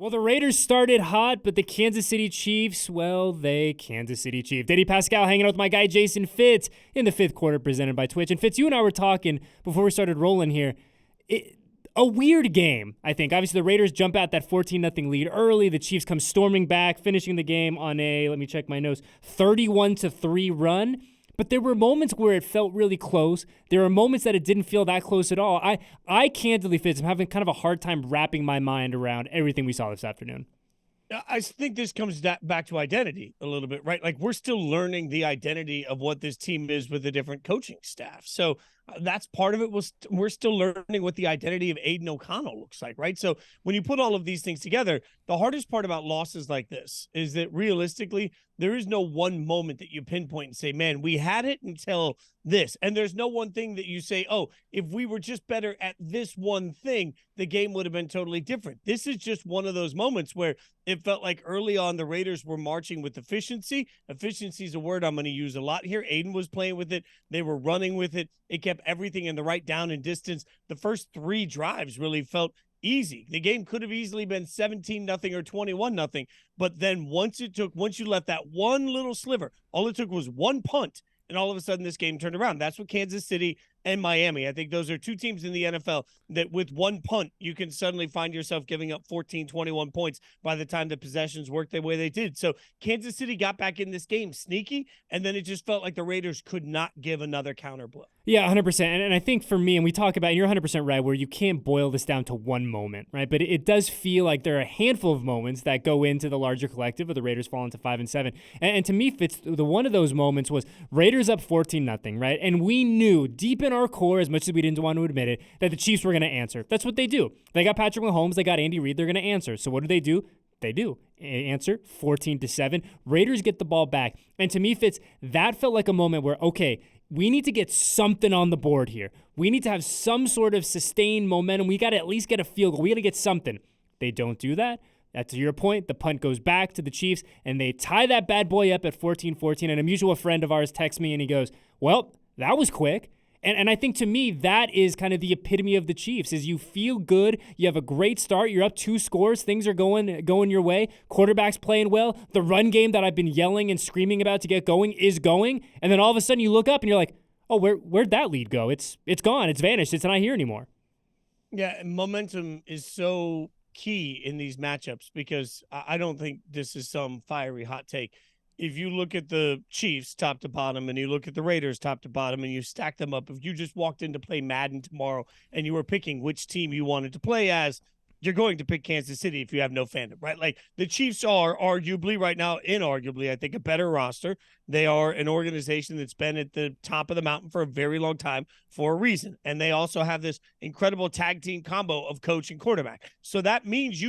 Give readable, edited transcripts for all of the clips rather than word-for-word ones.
Well, the Raiders started hot, but the Kansas City Chiefs, they Kansas City Chiefs. Diddy Paskal hanging out with my guy Jason Fitz in the fifth quarter presented by Twitch. And Fitz, you and I were talking before we started rolling here. A weird game, I think. Obviously, the Raiders jump out that 14-0 lead early. The Chiefs come storming back, finishing the game on a, let me check my notes, 31-3 run. But there were moments where it felt really close. There were moments that it didn't feel that close at all. I candidly, Fitz, I'm having kind of a hard time wrapping my mind around everything we saw this afternoon. I think this comes back to identity a little bit, right? Like, we're still learning the identity of what this team is with a different coaching staff. So that's part of it. We're still learning what the identity of Aiden O'Connell looks like, right? So when you put all of these things together, the hardest part about losses like this is that realistically, there is no one moment that you pinpoint and say, man, we had it until this. And there's no one thing that you say, oh, if we were just better at this one thing, the game would have been totally different. This is just one of those moments where it felt like early on the Raiders were marching with efficiency. Efficiency is a word I'm going to use a lot here. Aiden was playing with it. They were running with it. It kept everything in the right down and distance. The first three drives really felt easy. The game could have easily been 17-0 or 21-0. But then once you left that one little sliver, all it took was one punt, and all of a sudden this game turned around. That's what Kansas City and Miami. I think those are two teams in the NFL that with one punt, you can suddenly find yourself giving up 14, 21 points by the time the possessions worked the way they did. So Kansas City got back in this game sneaky, and then it just felt like the Raiders could not give another counter blow. Yeah, 100%. And I think for me, and we talk about, and you're 100% right, where you can't boil this down to one moment, right? But it does feel like there are a handful of moments that go into the larger collective of the Raiders falling to 5-7. And to me, Fitz, the one of those moments was Raiders up 14-0, right? And we knew deep in our core, as much as we didn't want to admit it, that the Chiefs were going to answer. That's what they do. They got Patrick Mahomes, they got Andy Reid, they're going to answer. So what do? They do. Answer 14-7. Raiders get the ball back. And to me, Fitz, that felt like a moment where, okay, we need to get something on the board here. We need to have some sort of sustained momentum. We got to at least get a field goal. We got to get something. They don't do that. To your point, the punt goes back to the Chiefs, and they tie that bad boy up at 14-14. And a mutual friend of ours texts me, and he goes, well, that was quick. And I think to me, that is kind of the epitome of the Chiefs, is you feel good, you have a great start, you're up 2 scores, things are going your way, quarterback's playing well, the run game that I've been yelling and screaming about to get going is going, and then all of a sudden you look up and you're like, oh, where'd that lead go? It's gone, it's vanished, it's not here anymore. Yeah, momentum is so key in these matchups because I don't think this is some fiery hot take. If you look at the Chiefs top to bottom and you look at the Raiders top to bottom and you stack them up, if you just walked in to play Madden tomorrow and you were picking which team you wanted to play as, you're going to pick Kansas City if you have no fandom, right? Like, the Chiefs are arguably right now, inarguably, I think, a better roster. They are an organization that's been at the top of the mountain for a very long time for a reason. And they also have this incredible tag team combo of coach and quarterback. So that means,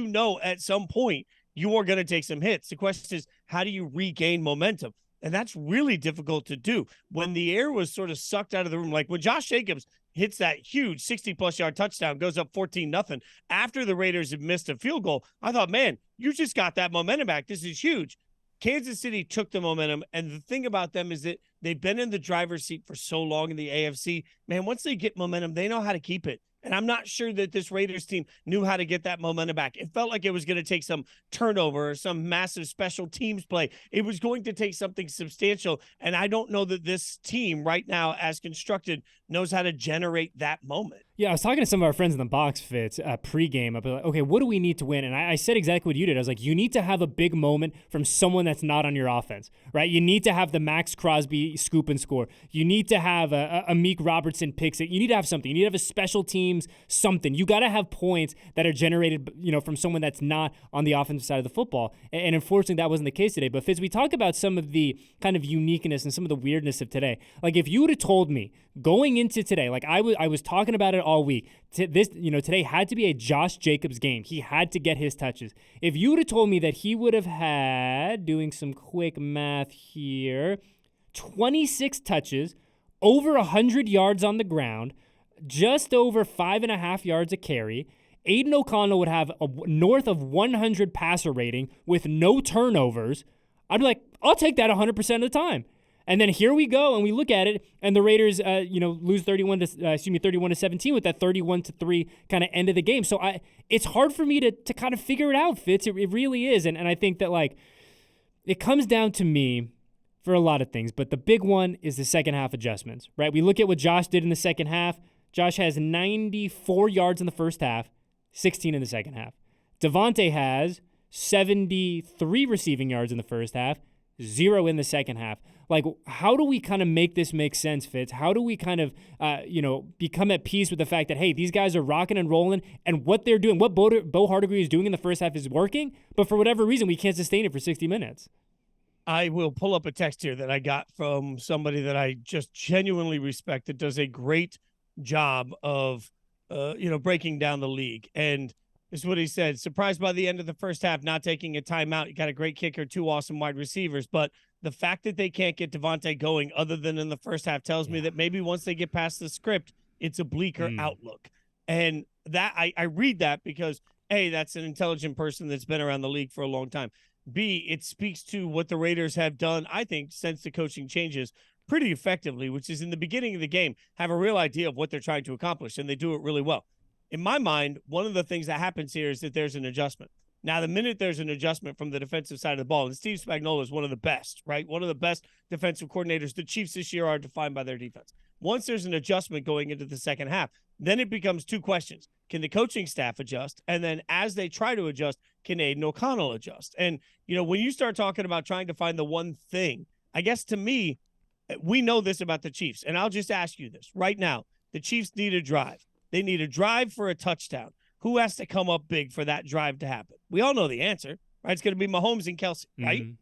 at some point, you are going to take some hits. The question is, how do you regain momentum? And that's really difficult to do. When the air was sort of sucked out of the room, like when Josh Jacobs hits that huge 60-plus yard touchdown, goes up 14-0, after the Raiders had missed a field goal, I thought, man, you just got that momentum back. This is huge. Kansas City took the momentum, and the thing about them is that they've been in the driver's seat for so long in the AFC. Man, once they get momentum, they know how to keep it. And I'm not sure that this Raiders team knew how to get that momentum back. It felt like it was going to take some turnover or some massive special teams play. It was going to take something substantial. And I don't know that this team right now, as constructed, knows how to generate that moment. Yeah, I was talking to some of our friends in the box, Fitz, pregame. I'd be like, okay, what do we need to win? And I said exactly what you did. I was like, you need to have a big moment from someone that's not on your offense, right? You need to have the Maxx Crosby scoop and score. You need to have a Meek Robertson pick six. You need to have something. You need to have a special teams something. You got to have points that are generated, from someone that's not on the offensive side of the football. And unfortunately, that wasn't the case today. But Fitz, we talk about some of the kind of uniqueness and some of the weirdness of today. Like, if you would have told me going into today, like I was talking about it all week. Today had to be a Josh Jacobs game. He had to get his touches. If you would have told me that he would have had, doing some quick math here, 26 touches, over 100 yards on the ground, just over 5.5 yards a carry, Aiden O'Connell would have a north of 100 passer rating with no turnovers, I'd be like, I'll take that 100% of the time. And then here we go, and we look at it, and the Raiders, lose 31-17 with that 31-3 kind of end of the game. So it's hard for me to kind of figure it out, Fitz. It really is, and I think that like it comes down to me for a lot of things, but the big one is the second half adjustments, right? We look at what Josh did in the second half. Josh has 94 yards in the first half, 16 in the second half. Devontae has 73 receiving yards in the first half, 0 in the second half. Like, how do we kind of make this make sense, Fitz? How do we kind of, become at peace with the fact that, hey, these guys are rocking and rolling, and what they're doing, what Bo Hardegree is doing in the first half is working, but for whatever reason, we can't sustain it for 60 minutes. I will pull up a text here that I got from somebody that I just genuinely respect that does a great job of, breaking down the league. And this is what he said. Surprised by the end of the first half, not taking a timeout. You got a great kicker, 2 awesome wide receivers, but the fact that they can't get Devontae going other than in the first half tells me that maybe once they get past the script, it's a bleaker outlook. And that I read that because, A, that's an intelligent person that's been around the league for a long time. B, it speaks to what the Raiders have done, I think, since the coaching changes pretty effectively, which is in the beginning of the game, have a real idea of what they're trying to accomplish, and they do it really well. In my mind, one of the things that happens here is that there's an adjustment. Now, the minute there's an adjustment from the defensive side of the ball, and Steve Spagnuolo is one of the best, right? One of the best defensive coordinators. The Chiefs this year are defined by their defense. Once there's an adjustment going into the second half, then it becomes 2 questions. Can the coaching staff adjust? And then as they try to adjust, can Aiden O'Connell adjust? And, when you start talking about trying to find the one thing, I guess to me, we know this about the Chiefs. And I'll just ask you this right now. The Chiefs need a drive. They need a drive for a touchdown. Who has to come up big for that drive to happen? We all know the answer, right? It's going to be Mahomes and Kelce, right? Mm-hmm.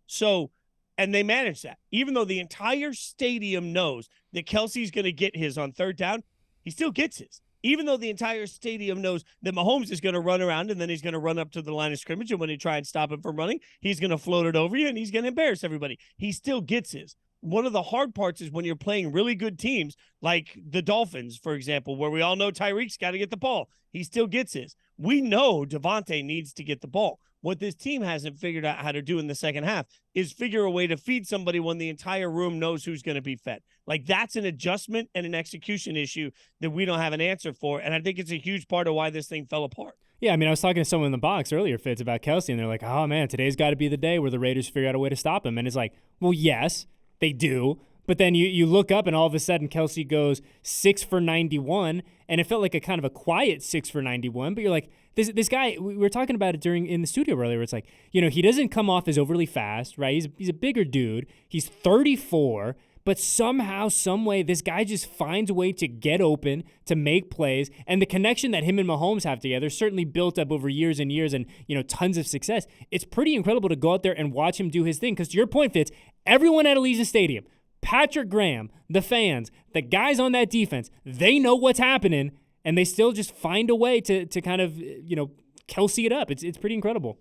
So, and they manage that. Even though the entire stadium knows that Kelce's going to get his on third down, he still gets his. Even though the entire stadium knows that Mahomes is going to run around and then he's going to run up to the line of scrimmage, and when he try and stop him from running, he's going to float it over you and he's going to embarrass everybody. He still gets his. One of the hard parts is when you're playing really good teams like the Dolphins, for example, where we all know Tyreek's got to get the ball. He still gets his. We know Devontae needs to get the ball. What this team hasn't figured out how to do in the second half is figure a way to feed somebody when the entire room knows who's going to be fed. Like, that's an adjustment and an execution issue that we don't have an answer for, and I think it's a huge part of why this thing fell apart. Yeah, I mean, I was talking to someone in the box earlier, Fitz, about Kelce, and they're like, oh, man, today's got to be the day where the Raiders figure out a way to stop him. And it's like, well, yes, they do. But then you look up, and all of a sudden Kelce goes 6 for 91, and it felt like a kind of a quiet 6 for 91. But you're like, this guy, we were talking about it in the studio earlier, where it's like, he doesn't come off as overly fast, right? He's a bigger dude. He's 34, but somehow, some way, this guy just finds a way to get open, to make plays, and the connection that him and Mahomes have together certainly built up over years and years and, tons of success. It's pretty incredible to go out there and watch him do his thing, because to your point, Fitz, everyone at Allegiant Stadium, Patrick Graham, the fans, the guys on that defense, they know what's happening, and they still just find a way to kind of, Kelce it up. It's pretty incredible.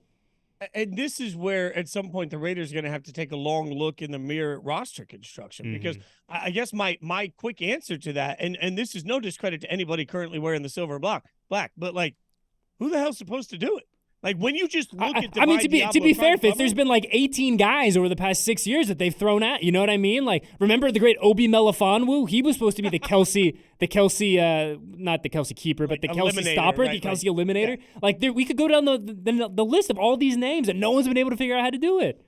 And this is where, at some point, the Raiders are going to have to take a long look in the mirror at roster construction, because I guess my quick answer to that, and this is no discredit to anybody currently wearing the silver and black, but, like, who the hell's supposed to do it? Like, when you just look at to be fair, Fitz, there's been like 18 guys over the past 6 years that they've thrown at. You know what I mean? Like, remember the great Obi Melifonwu? He was supposed to be the Kelce, not the Kelce keeper, but the Kelce stopper, the Kelce eliminator. Yeah. Like, we could go down the list of all these names, and no one's been able to figure out how to do it.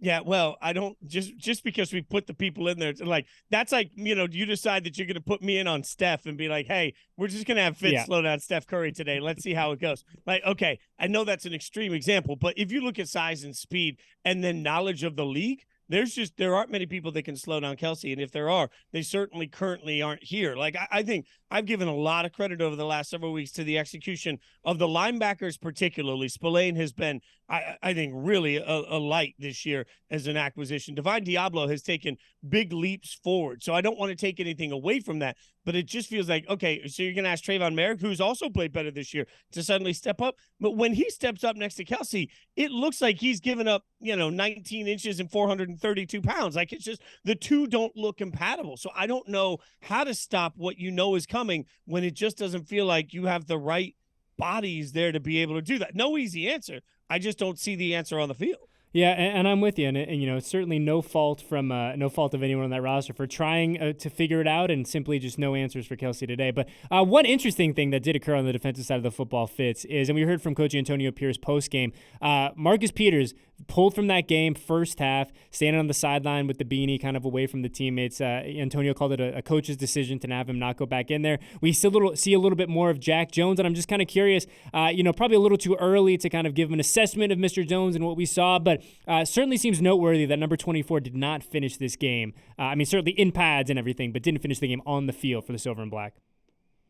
Yeah, well, I don't just because we put the people in there, like, that's like, you decide that you're going to put me in on Steph and be like, hey, we're just going to have Fitz slow down Steph Curry today. Let's see how it goes. Like, okay, I know that's an extreme example, but if you look at size and speed and then knowledge of the league, there aren't many people that can slow down Kelce, and if there are, they certainly currently aren't here. Like, I think I've given a lot of credit over the last several weeks to the execution of the linebackers, particularly. Spillane has been, I think, really a light this year as an acquisition. Divine Diablo has taken big leaps forward, so I don't want to take anything away from that, but it just feels like, okay, so you're going to ask Trayvon Merrick, who's also played better this year, to suddenly step up. But when he steps up next to Kelce, it looks like he's given up, 19 inches and 432 pounds. Like, it's just, the two don't look compatible. So I don't know how to stop what is coming when it just doesn't feel like you have the right bodies there to be able to do that. No easy answer. I just don't see the answer on the field. Yeah, and I'm with you, and certainly no fault of anyone on that roster for trying to figure it out, and simply just no answers for Kelce today. But one interesting thing that did occur on the defensive side of the football, Fitz, is, and we heard from Coach Antonio Pierce post game, Marcus Peters pulled from that game first half, standing on the sideline with the beanie kind of away from the teammates. Antonio called it a coach's decision to have him not go back in there. We see a little bit more of Jack Jones, and I'm just kind of curious, probably a little too early to kind of give him an assessment of Mr. Jones and what we saw, but certainly seems noteworthy that number 24 did not finish this game. Certainly in pads and everything, but didn't finish the game on the field for the Silver and Black.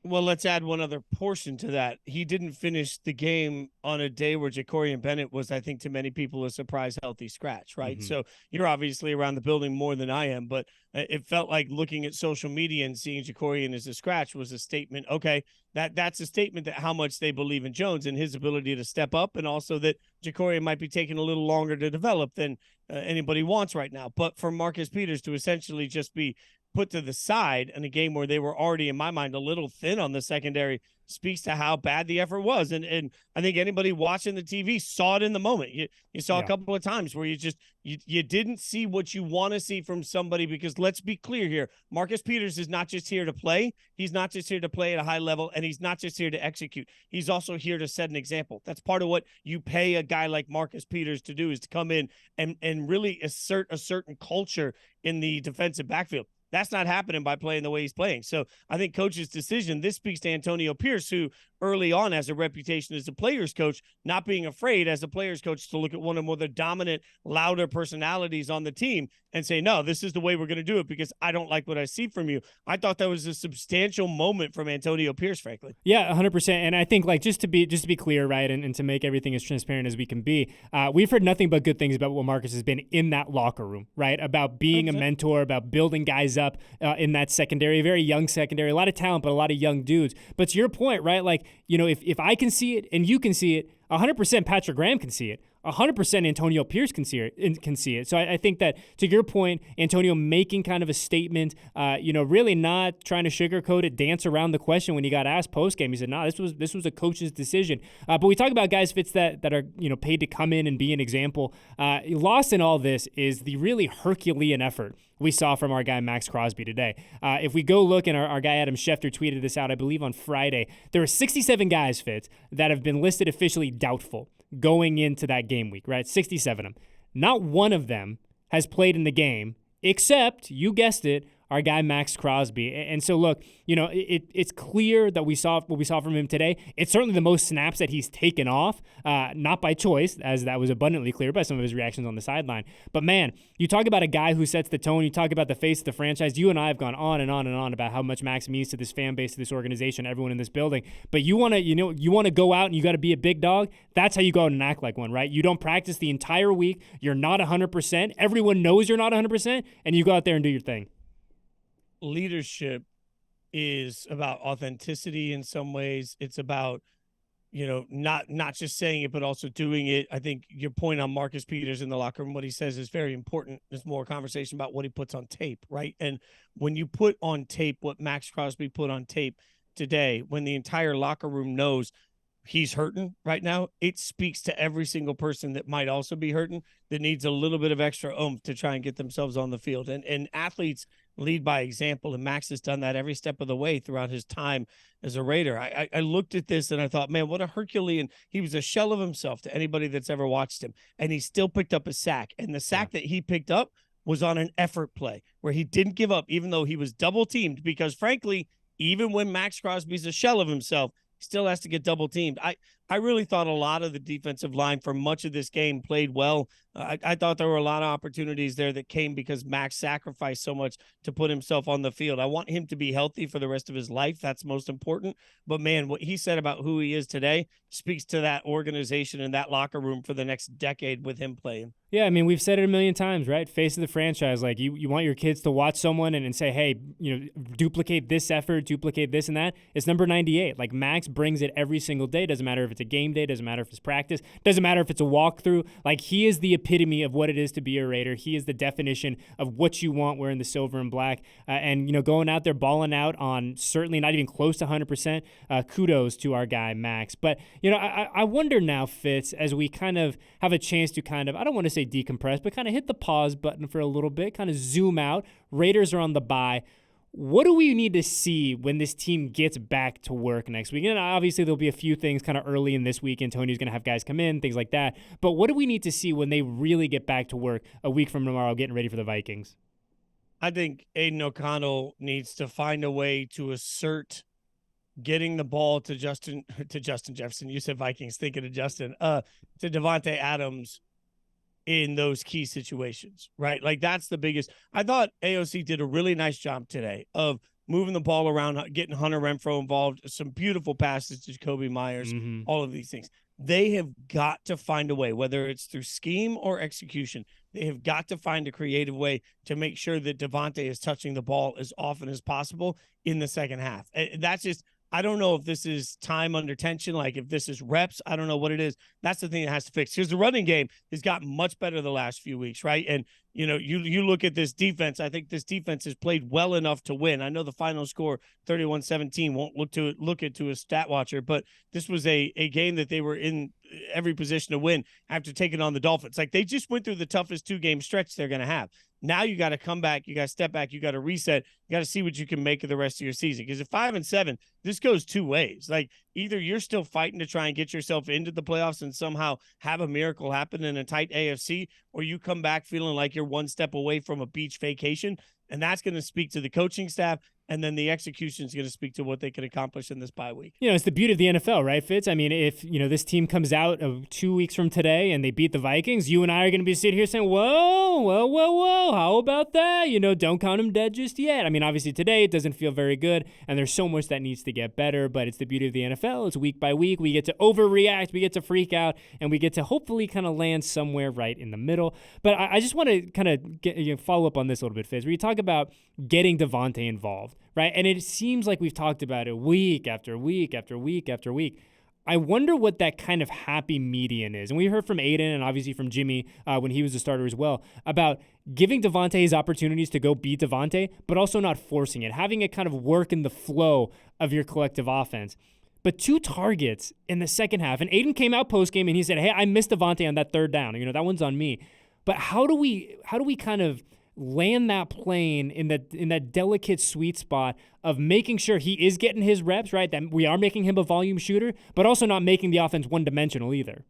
Well, let's add one other portion to that. He didn't finish the game on a day where Jacorian Bennett was, I think, to many people, a surprise healthy scratch, right? Mm-hmm. So you're obviously around the building more than I am, but it felt like looking at social media and seeing Jacorian as a scratch was a statement. Okay, that's a statement that how much they believe in Jones and his ability to step up, and also that Jacorian might be taking a little longer to develop than anybody wants right now. But for Marcus Peters to essentially just be put to the side in a game where they were already, in my mind, a little thin on the secondary speaks to how bad the effort was. And I think anybody watching the TV saw it in the moment. You saw a couple of times where you didn't see what you want to see from somebody, because let's be clear here. Marcus Peters is not just here to play. He's not just here to play at a high level, and he's not just here to execute. He's also here to set an example. That's part of what you pay a guy like Marcus Peters to do, is to come in and really assert a certain culture in the defensive backfield. That's not happening by playing the way he's playing. So I think coach's decision, this speaks to Antonio Pierce, who early on has a reputation as a player's coach, not being afraid as a player's coach to look at one of the dominant, louder personalities on the team and say, no, this is the way we're going to do it because I don't like what I see from you. I thought that was a substantial moment from Antonio Pierce, frankly. Yeah, 100%. And I think, like, just to be clear, right, and to make everything as transparent as we can be, we've heard nothing but good things about what Marcus has been in that locker room, right, about being a mentor, about building guys up in that secondary, very young secondary, a lot of talent, but a lot of young dudes. But to your point, right, like, if I can see it and you can see it, 100% Patrick Graham can see it. 100% Antonio Pierce can see it. So I think that, to your point, Antonio making kind of a statement, really not trying to sugarcoat it, dance around the question when he got asked post-game. He said, no, this was a coach's decision. But we talk about guys, Fitz, that are paid to come in and be an example. Lost in all this is the really Herculean effort we saw from our guy Maxx Crosby today. If we go look, and our guy Adam Schefter tweeted this out, I believe on Friday, there are 67 guys, Fitz, that have been listed officially doubtful going into that game week, right? 67 of them. Not one of them has played in the game, except, you guessed it, our guy Maxx Crosby. And so, look, it's clear that what we saw from him today. It's certainly the most snaps that he's taken off, not by choice, as that was abundantly clear by some of his reactions on the sideline. But, man, you talk about a guy who sets the tone. You talk about the face of the franchise. You and I have gone on and on and on about how much Maxx means to this fan base, to this organization, everyone in this building. But you want to go out and you got to be a big dog. That's how you go out and act like one, right? You don't practice the entire week. You're not 100%. Everyone knows you're not 100%, and you go out there and do your thing. Leadership is about authenticity in some ways. It's about, not just saying it, but also doing it. I think your point on Marcus Peters in the locker room, what he says is very important. There's more conversation about what he puts on tape, right? And when you put on tape what Maxx Crosby put on tape today, when the entire locker room knows he's hurting right now, it speaks to every single person that might also be hurting, that needs a little bit of extra oomph to try and get themselves on the field. And athletes lead by example, and Maxx has done that every step of the way throughout his time as a Raider. I looked at this and I thought, man, what a Herculean. He was a shell of himself to anybody that's ever watched him, and he still picked up a sack. And the sack that he picked up was on an effort play where he didn't give up, even though he was double teamed, because frankly, even when Maxx Crosby's a shell of himself, he still has to get double teamed. I really thought a lot of the defensive line for much of this game played well. I thought there were a lot of opportunities there that came because Maxx sacrificed so much to put himself on the field. I want him to be healthy for the rest of his life. That's most important. But, man, what he said about who he is today speaks to that organization and that locker room for the next decade with him playing. Yeah, I mean, we've said it a million times, right? Face of the franchise. Like, you want your kids to watch someone and say, hey, duplicate this effort, duplicate this and that. It's number 98. Like, Maxx brings it every single day. Doesn't matter if it's a a game day, doesn't matter if it's practice, doesn't matter if it's a walkthrough. Like, he is the epitome of what it is to be a Raider. He is the definition of what you want wearing the silver and black. And, going out there, balling out on certainly not even close to 100%. Kudos to our guy, Maxx. But, I wonder now, Fitz, as we kind of have a chance to I don't want to say decompress, but kind of hit the pause button for a little bit, kind of zoom out. Raiders are on the bye. What do we need to see when this team gets back to work next week? And obviously there'll be a few things kind of early in this week. Antonio's going to have guys come in, things like that. But what do we need to see when they really get back to work a week from tomorrow, getting ready for the Vikings? I think Aiden O'Connell needs to find a way to assert getting the ball to Justin Jefferson. You said Vikings, thinking of Justin, to Davante Adams in those key situations, right? Like, that's the biggest. I thought AOC did a really nice job today of moving the ball around, getting Hunter Renfrow involved, some beautiful passes to Jacoby Myers, all of these things. They have got to find a way, whether it's through scheme or execution, they have got to find a creative way to make sure that Davante is touching the ball as often as possible in the second half. That's just, I don't know if this is time under tension, like if this is reps. I don't know what it is. That's the thing that has to fix, because the running game has gotten much better the last few weeks, right? And, you look at this defense. I think this defense has played well enough to win. I know the final score, 31-17, won't look into a stat watcher, but this was a game that they were in every position to win after taking on the Dolphins. Like, they just went through the toughest 2-game stretch they're going to have. Now you got to come back, you got to step back, you got to reset, you got to see what you can make of the rest of your season. Because at 5-7, this goes two ways. Like, either you're still fighting to try and get yourself into the playoffs and somehow have a miracle happen in a tight AFC, or you come back feeling like you're one step away from a beach vacation. And that's going to speak to the coaching staff. And then the execution is going to speak to what they can accomplish in this bye week. It's the beauty of the NFL, right, Fitz? I mean, if, this team comes out of 2 weeks from today and they beat the Vikings, you and I are going to be sitting here saying, whoa, how about that? Don't count them dead just yet. I mean, obviously today it doesn't feel very good, and there's so much that needs to get better, but it's the beauty of the NFL. It's week by week. We get to overreact, we get to freak out, and we get to hopefully kind of land somewhere right in the middle. But I just want to kind of follow up on this a little bit, Fitz, where you talk about getting Davante involved, right? And it seems like we've talked about it week after week after week after week. I wonder what that kind of happy median is. And we heard from Aiden and obviously from Jimmy when he was a starter as well about giving Davante his opportunities to go beat Davante, but also not forcing it, having it kind of work in the flow of your collective offense. But 2 targets in the second half, and Aiden came out post-game and he said, hey, I missed Davante on that third down. That one's on me. But how do we kind of land that plane in that delicate sweet spot of making sure he is getting his reps, right? That we are making him a volume shooter, but also not making the offense one-dimensional either.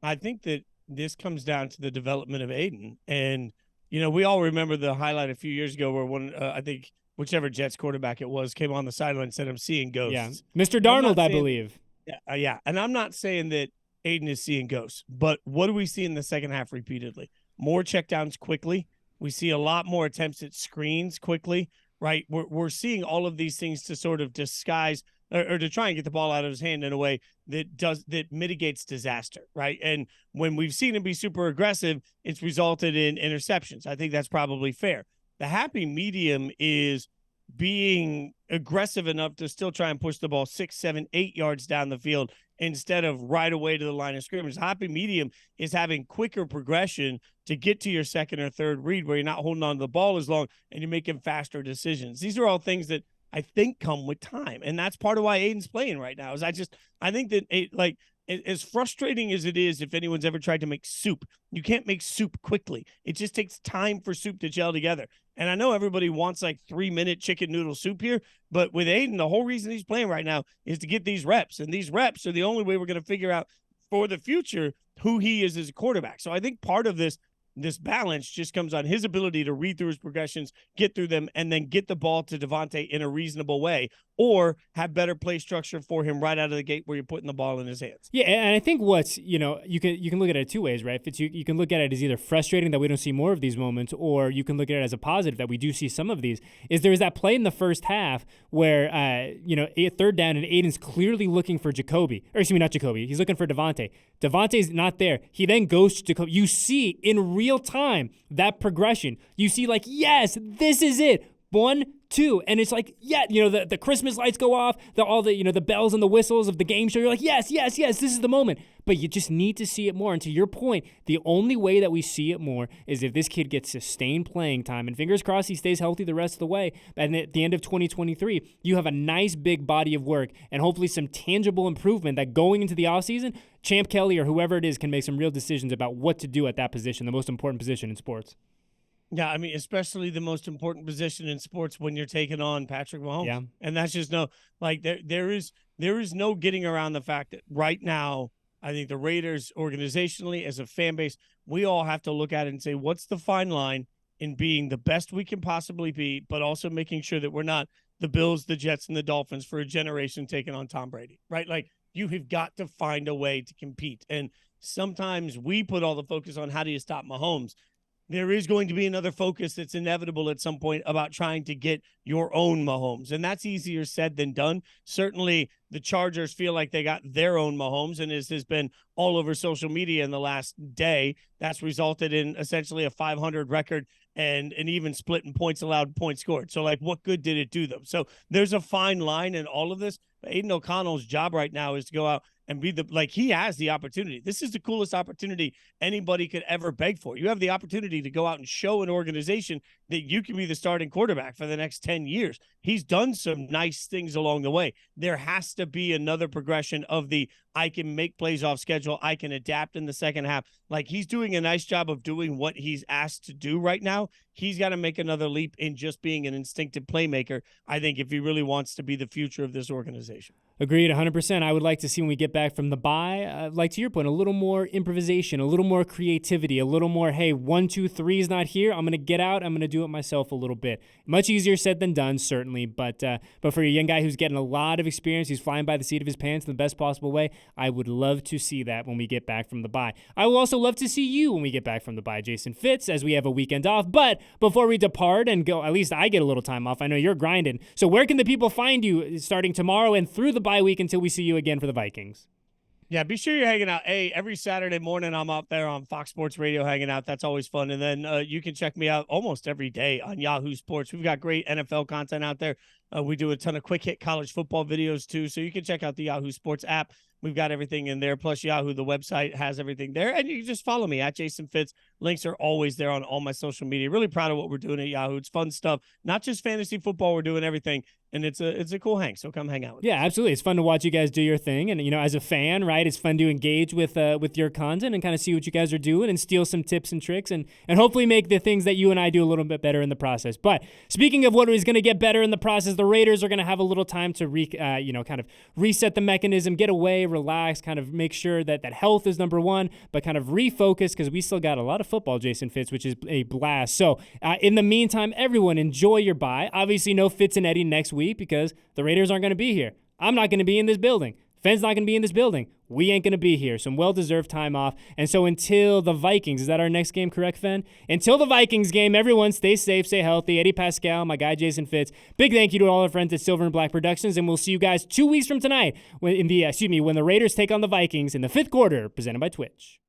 I think that this comes down to the development of Aiden. And, we all remember the highlight a few years ago where I think whichever Jets quarterback it was came on the sideline and said, I'm seeing ghosts. Yeah, Mr. Darnold, I believe. Yeah. And I'm not saying that Aiden is seeing ghosts, but what do we see in the second half repeatedly? More checkdowns quickly. We see a lot more attempts at screens quickly, right? We're seeing all of these things to sort of disguise or to try and get the ball out of his hand in a way that mitigates disaster, right? And when we've seen him be super aggressive, it's resulted in interceptions. I think that's probably fair. The happy medium is being aggressive enough to still try and push the ball 6, 7, 8 yards down the field instead of right away to the line of scrimmage. Happy medium is having quicker progression to get to your second or third read where you're not holding on to the ball as long and you're making faster decisions. These are all things that I think come with time. And that's part of why Aiden's playing right now is I think that as frustrating as it is, if anyone's ever tried to make soup, you can't make soup quickly. It just takes time for soup to gel together. And I know everybody wants 3-minute chicken noodle soup here, but with Aiden, the whole reason he's playing right now is to get these reps. And these reps are the only way we're going to figure out for the future who he is as a quarterback. So I think part of this balance just comes on his ability to read through his progressions, get through them, and then get the ball to Davante in a reasonable way, or have better play structure for him right out of the gate where you're putting the ball in his hands. Yeah, and I think what's, you can look at it 2 ways, right? Fitz, you can look at it as either frustrating that we don't see more of these moments, or you can look at it as a positive that we do see some of these. There was that play in the first half where, third down and Aiden's clearly looking for Jacoby. Or excuse me, not Jacoby. He's looking for Davante. Davante's not there. He then goes to Jacoby. You see in real time that progression. You see yes, this is it. 1, 2, and it's like, yeah, the Christmas lights go off, the bells and the whistles of the game show. You're like, yes, this is the moment. But you just need to see it more. And to your point, the only way that we see it more is if this kid gets sustained playing time. And fingers crossed he stays healthy the rest of the way. And at the end of 2023, you have a nice big body of work and hopefully some tangible improvement that going into the offseason, Champ Kelly or whoever it is can make some real decisions about what to do at that position, the most important position in sports. Yeah, I mean, especially the most important position in sports when you're taking on Patrick Mahomes. Yeah. And that's just there is no getting around the fact that right now, I think the Raiders organizationally as a fan base, we all have to look at it and say, what's the fine line in being the best we can possibly be, but also making sure that we're not the Bills, the Jets, and the Dolphins for a generation taking on Tom Brady, right? Like, you have got to find a way to compete. And sometimes we put all the focus on how do you stop Mahomes. There is going to be another focus that's inevitable at some point about trying to get your own Mahomes. And that's easier said than done. Certainly the Chargers feel like they got their own Mahomes, and as has been all over social media in the last day, that's resulted in essentially a 500 record and an even split in points allowed, points scored. So, like, what good did it do them? So there's a fine line in all of this. Aiden O'Connell's job right now is to go out and be he has the opportunity. This is the coolest opportunity anybody could ever beg for. You have the opportunity to go out and show an organization that you can be the starting quarterback for the next 10 years. He's done some nice things along the way. There has to be another progression of I can make plays off schedule. I can adapt in the second half. Like, he's doing a nice job of doing what he's asked to do right now. He's got to make another leap in just being an instinctive playmaker, I think, if he really wants to be the future of this organization. Agreed, 100%. I would like to see when we get back from the bye, like to your point, a little more improvisation, a little more creativity, a little more, hey, 1, 2, 3 is not here. I'm going to get out. I'm going to do it myself a little bit. Much easier said than done, certainly. But for a young guy who's getting a lot of experience, he's flying by the seat of his pants in the best possible way. I would love to see that when we get back from the bye. I will also love to see you when we get back from the bye, Jason Fitz, as we have a weekend off. But before we depart and go, at least I get a little time off. I know you're grinding. So where can the people find you starting tomorrow and through the bye week until we see you again for the Vikings? Yeah, be sure you're hanging out. Every Saturday morning, I'm up there on Fox Sports Radio hanging out. That's always fun. And then you can check me out almost every day on Yahoo Sports. We've got great NFL content out there. We do a ton of quick hit college football videos too. So you can check out the Yahoo Sports app. We've got everything in there. Plus Yahoo, the website, has everything there. And you can just follow me at Jason Fitz. Links are always there on all my social media. Really proud of what we're doing at Yahoo. It's fun stuff. Not just fantasy football. We're doing everything. And it's a cool hang. So come hang out with us. Yeah, absolutely. It's fun to watch you guys do your thing. And, as a fan, right, it's fun to engage with your content and kind of see what you guys are doing and steal some tips and tricks and hopefully make the things that you and I do a little bit better in the process. But speaking of what is going to get better in the process, the Raiders are going to have a little time to kind of reset the mechanism, get away, relax, kind of make sure that health is number one, but kind of refocus because we still got a lot of football, Jason Fitz, which is a blast. So in the meantime, everyone enjoy your bye. Obviously, no Fitz and Eddie next week because the Raiders aren't going to be here. I'm not going to be in this building. Fenn's not going to be in this building. We ain't going to be here. Some well-deserved time off. And so until the Vikings, is that our next game, correct, Fenn? Until the Vikings game, everyone stay safe, stay healthy. Eddie Paskal, my guy Jason Fitz. Big thank you to all our friends at Silver and Black Productions, and we'll see you guys 2 weeks from tonight when the Raiders take on the Vikings in the 5th quarter, presented by Twitch.